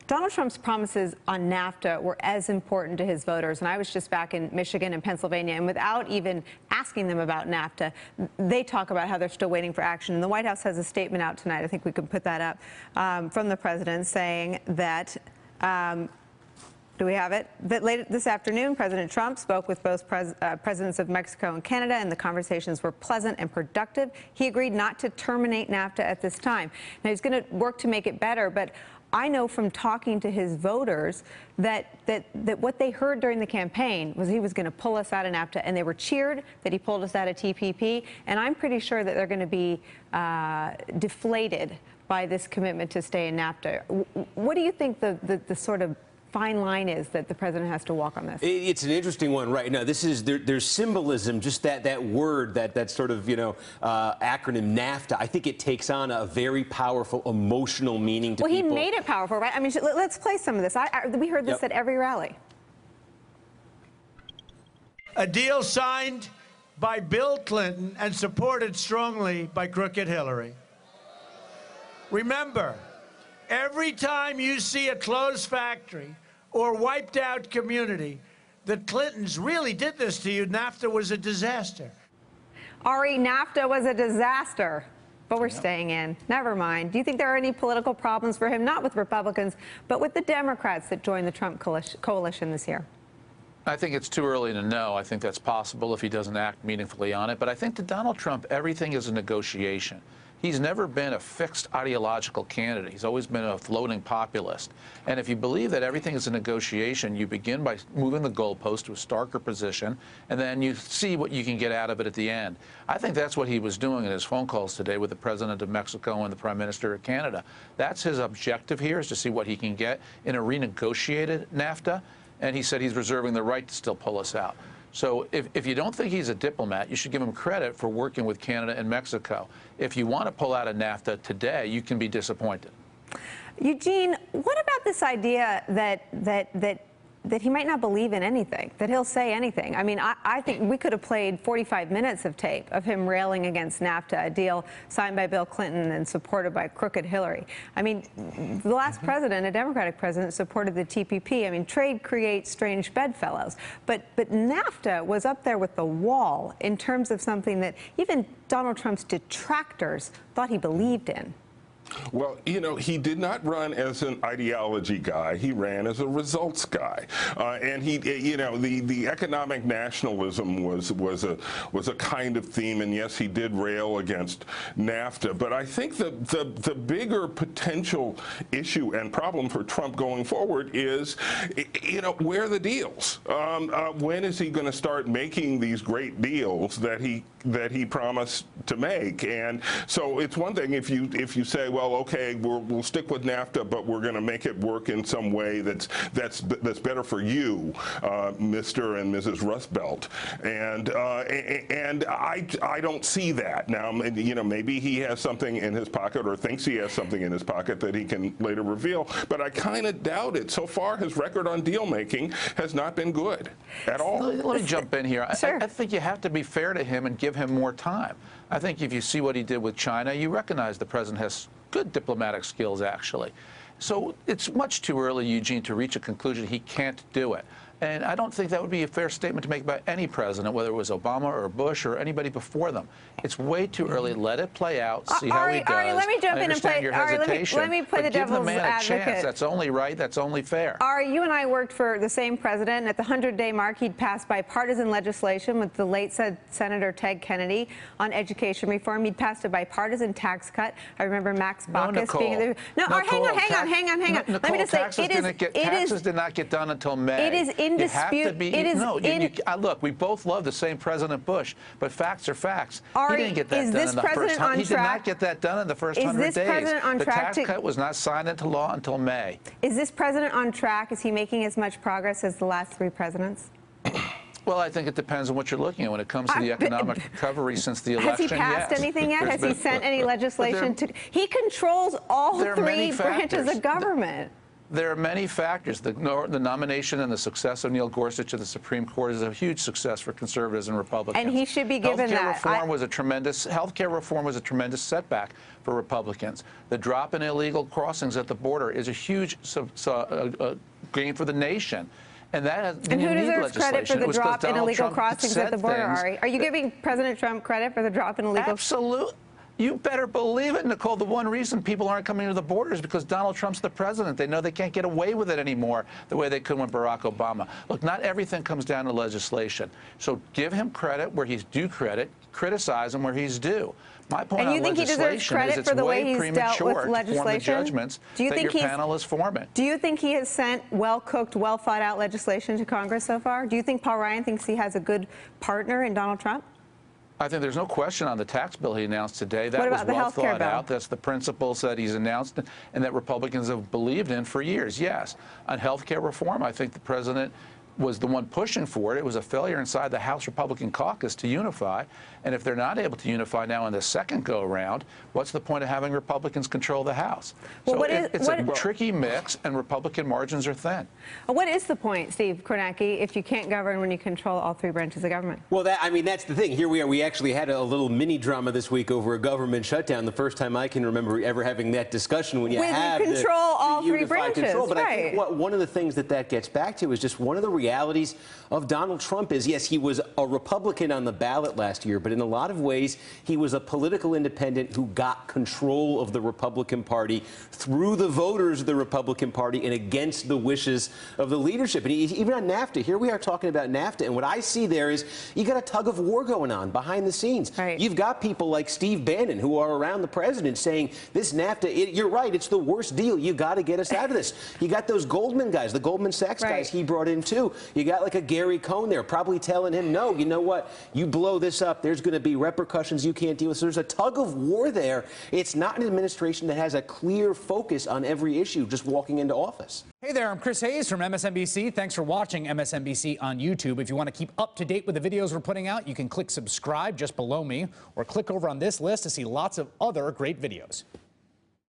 Donald Trump's promises on NAFTA were as important to his voters. And I was just back in Michigan and Pennsylvania, and without even asking them about NAFTA, they talk about how they're still waiting for action. And the White House has a statement out tonight, I think we can put that up, from the president saying that, do we have it? That late this afternoon, President Trump spoke with both presidents of Mexico and Canada, and the conversations were pleasant and productive. He agreed not to terminate NAFTA at this time. Now, he's going to work to make it better, but I know from talking to his voters that what they heard during the campaign was he was going to pull us out of NAFTA, and they were cheered that he pulled us out of TPP, and I'm pretty sure that they're going to be deflated by this commitment to stay in NAFTA. What do you think the sort of fine line is that the president has to walk on this? It's an interesting one right now. This is there's symbolism, just that word, that sort of acronym NAFTA. I think it takes on a very powerful emotional meaning to people. Well, he made it powerful, right? I mean, let's play some of this. We heard this at every rally. A deal signed by Bill Clinton and supported strongly by crooked Hillary. Remember, every time you see a closed factory or wiped out community, the Clintons really did this to you. NAFTA was a disaster. Ari, NAFTA was a disaster, but we're staying in. Never mind. Do you think there are any political problems for him, not with Republicans, but with the Democrats that joined the Trump coalition this year? I think it's too early to know. I think that's possible if he doesn't act meaningfully on it. But I think to Donald Trump, everything is a negotiation. He's never been a fixed ideological candidate. He's always been a floating populist. And if you believe that everything is a negotiation, you begin by moving the goalpost to a starker position, and then you see what you can get out of it at the end. I think that's what he was doing in his phone calls today with the president of Mexico and the prime minister of Canada. That's his objective here, is to see what he can get in a renegotiated NAFTA. And he said he's reserving the right to still pull us out. So if you don't think he's a diplomat, you should give him credit for working with Canada and Mexico. If you want to pull out of NAFTA today, you can be disappointed. Eugene, what about this idea that he might not believe in anything, that he'll say anything? I mean, I think we could have played 45 minutes of tape of him railing against NAFTA, a deal signed by Bill Clinton and supported by crooked Hillary. I mean, the last president, a Democratic president, supported the TPP. I mean, trade creates strange bedfellows. But NAFTA was up there with the wall in terms of something that even Donald Trump's detractors thought he believed in. Well, he did not run as an ideology guy. He ran as a results guy, and he, the economic nationalism was a kind of theme. And yes, he did rail against NAFTA. But I think the bigger potential issue and problem for Trump going forward is, where are the deals? When is he going to start making these great deals that he promised to make? And so it's one thing if you say, well, okay, we'll stick with NAFTA, but we're going to make it work in some way that's better for you, Mr. and Mrs. Rust Belt. And I don't see that now. Maybe he has something in his pocket or thinks he has something in his pocket that he can later reveal, but I kind of doubt it. So far, his record on deal making has not been good at all. Let me jump in here. Sure. I think you have to be fair to him and give him more time. I think if you see what he did with China, you recognize the president has good diplomatic skills, actually. So it's much too early, Eugene, to reach a conclusion he can't do it. And I don't think that would be a fair statement to make about any president, whether it was Obama or Bush or anybody before them. It's way too early. Let it play out, see how he does. Ari, let me jump in and play. Your Ari, hesitation, let me play the devil's give the man advocate. a chance. That's only right. That's only fair. Ari, you and I worked for the same president. At the 100-day mark, he'd passed bipartisan legislation with the late Senator Ted Kennedy on education reform. He'd passed a bipartisan tax cut. I remember Max Baucus being there. No, Ari, hang on. Let me just say, taxes did not get done until May. It is in dispute. Look, we both love the same President Bush, but facts are facts. Ari, he didn't get that done in the first. He did not get that done in the first 100 days. The tax cut was not signed into law until May. Is this president on track? Is he making as much progress as the last three presidents? Well, I think it depends on what you're looking at when it comes to the economic recovery since the election. Has he passed anything yet? Has he sent any legislation to? He controls all three branches of government. There are many factors. The nomination and the success of Neil Gorsuch to the Supreme Court is a huge success for conservatives and Republicans. And he should be given that. Healthcare reform was a tremendous setback for Republicans. The drop in illegal crossings at the border is a huge gain for the nation. And who deserves credit for the drop in illegal crossings at the border, Ari? Are you giving President Trump credit for the drop in illegal? Absolutely. You better believe it, Nicole. The one reason people aren't coming to the border is because Donald Trump's the president. They know they can't get away with it anymore the way they could when Barack Obama. Look, not everything comes down to legislation. So give him credit where he's due credit, criticize him where he's due. My point on legislation is it's way premature to form the judgments that your panel is forming. Do you think he has sent well-cooked, well-thought-out legislation to Congress so far? Do you think Paul Ryan thinks he has a good partner in Donald Trump? I think there's no question on the tax bill he announced today. That was well thought out. That's the principles that he's announced and that Republicans have believed in for years, yes. On health care reform, I think the president was the one pushing for it. It was a failure inside the House Republican caucus to unify. And if they're not able to unify now in the second go-around, what's the point of having Republicans control the House? Well, so it's a tricky mix, and Republican margins are thin. What is the point, Steve Kornacki, if you can't govern when you control all three branches of government? Well, that's the thing. Here we are. We actually had a little mini drama this week over a government shutdown. The first time I can remember ever having that discussion when you have control all three branches. Control. But I think one of the things that gets back to is just one of the realities of Donald Trump is, yes, he was a Republican on the ballot last year, but in a lot of ways, he was a political independent who got control of the Republican Party through the voters of the Republican Party and against the wishes of the leadership. And even on NAFTA, here we are talking about NAFTA, and what I see there is you got a tug of war going on behind the scenes. Right. You've got people like Steve Bannon who are around the president saying, this NAFTA, you're right, it's the worst deal. You got to get us out of this. You got those Goldman guys, the Goldman Sachs guys he brought in too. You got like a Gary Cohn there probably telling him, no, you know what, you blow this up, there's going to be repercussions you can't deal with. So there's a tug of war there. It's not an administration that has a clear focus on every issue just walking into office. Hey there, I'm Chris Hayes from MSNBC. Thanks for watching MSNBC on YouTube. If you want to keep up to date with the videos we're putting out, you can click subscribe just below me or click over on this list to see lots of other great videos.